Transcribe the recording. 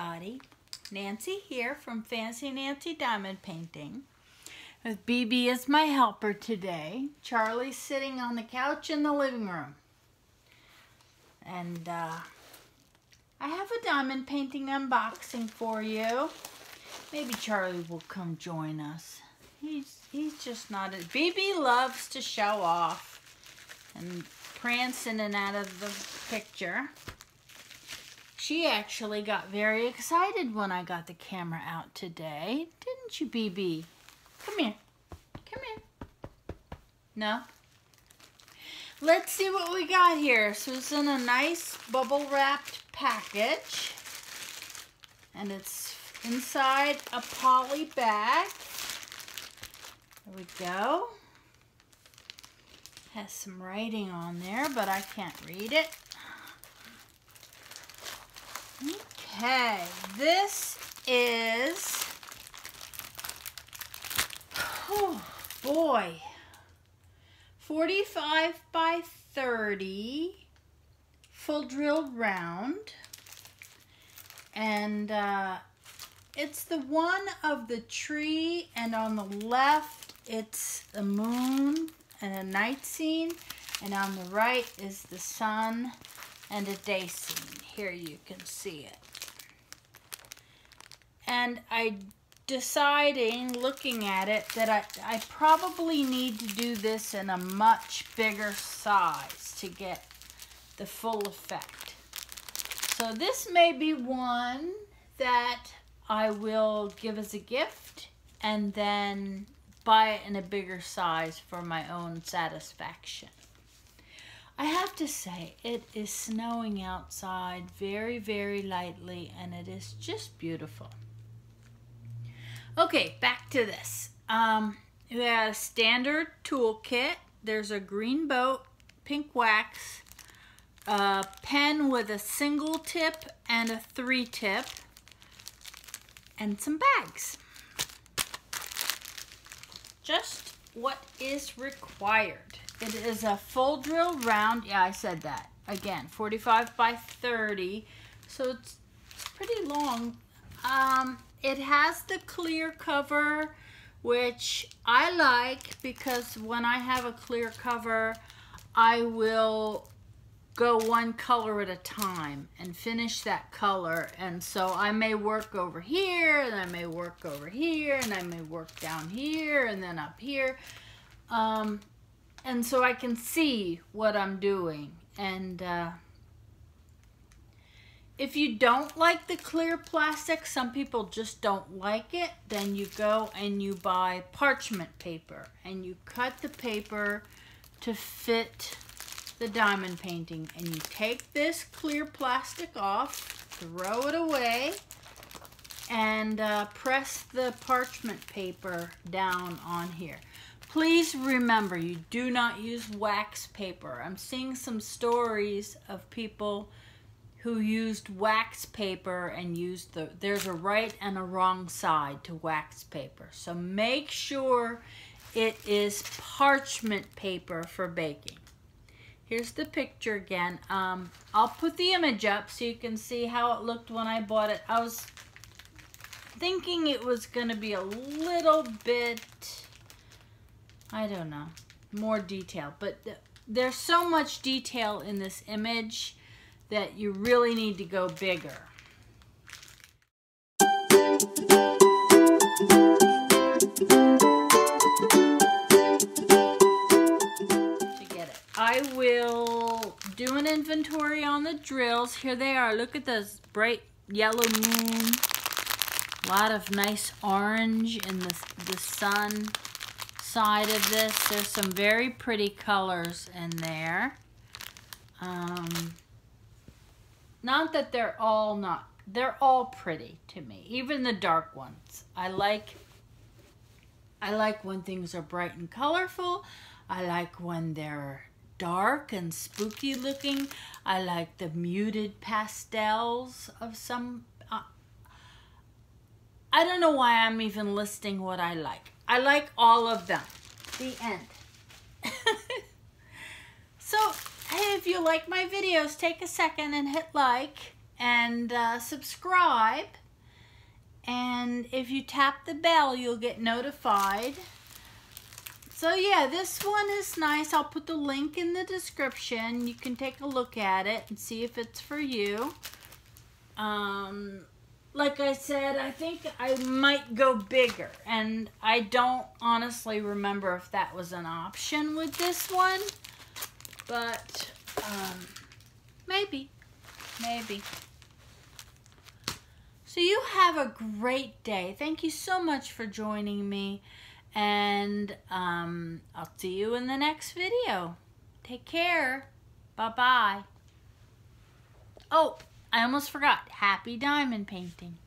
everybody. Nancy here from Fancy Nancy Diamond Painting. With BB as my helper today. Charlie's sitting on the couch in the living room. And I have a diamond painting unboxing for you. Maybe Charlie will come join us. He's just not BB loves to show off and prance in and out of the picture. She actually got very excited when I got the camera out today. Didn't you, BB? Come here. Come here. No? Let's see what we got here. So it's in a nice bubble wrapped package. And it's inside a poly bag. There we go. Has some writing on there, but I can't read it. Okay, this is, oh boy, 45 by 30 full drill round, and it's the one of the tree, and on the left it's the moon and a night scene, and on the right is the sun and a day scene. Here you can see it. And I deciding, looking at it, that I probably need to do this in a much bigger size to get the full effect. So this may be one that I will give as a gift and then buy it in a bigger size for my own satisfaction. I have to say, it is snowing outside very, very lightly, and it is just beautiful. Okay, back to this. We have a standard toolkit. There's a green boat, pink wax, a pen with a single tip and a 3 tip, and some bags. Just what is required. It is a full drill round. Yeah, I said that. Again, 45 by 30. So it's pretty long. It has the clear cover, which I like because when I have a clear cover, I will go one color at a time and finish that color. And so I may work over here, and I may work over here, and I may work down here, and then up here. And so I can see what I'm doing. And if you don't like the clear plastic, some people just don't like it, then you go and you buy parchment paper. And you cut the paper to fit the diamond painting. And you take this clear plastic off, throw it away, and press the parchment paper down on here. Please remember, you do not use wax paper. I'm seeing some stories of people who used wax paper and used there's a right and a wrong side to wax paper. So make sure it is parchment paper for baking. Here's the picture again. I'll put the image up so you can see how it looked when I bought it. I was thinking it was gonna be a little bit, I don't know, more detail, but there's so much detail in this image that you really need to go bigger. To get it, I will do an inventory on the drills. Here they are. Look at this bright yellow moon. A lot of nice orange in the sun side of this. There's some very pretty colors in there. Not that they're all pretty to me, even the dark ones. I like when things are bright and colorful. I like when they're dark and spooky looking. I like the muted pastels of some. I don't know why I'm even listing what I like. I like all of them. The end. So, hey, if you like my videos, take a second and hit like and subscribe. And if you tap the bell, you'll get notified. So yeah, this one is nice. I'll put the link in the description. You can take a look at it and see if it's for you. Like I said, I think I might go bigger. And I don't honestly remember if that was an option with this one. But maybe. So you have a great day. Thank you so much for joining me. And I'll see you in the next video. Take care. Bye-bye. Oh, I almost forgot. Happy diamond painting.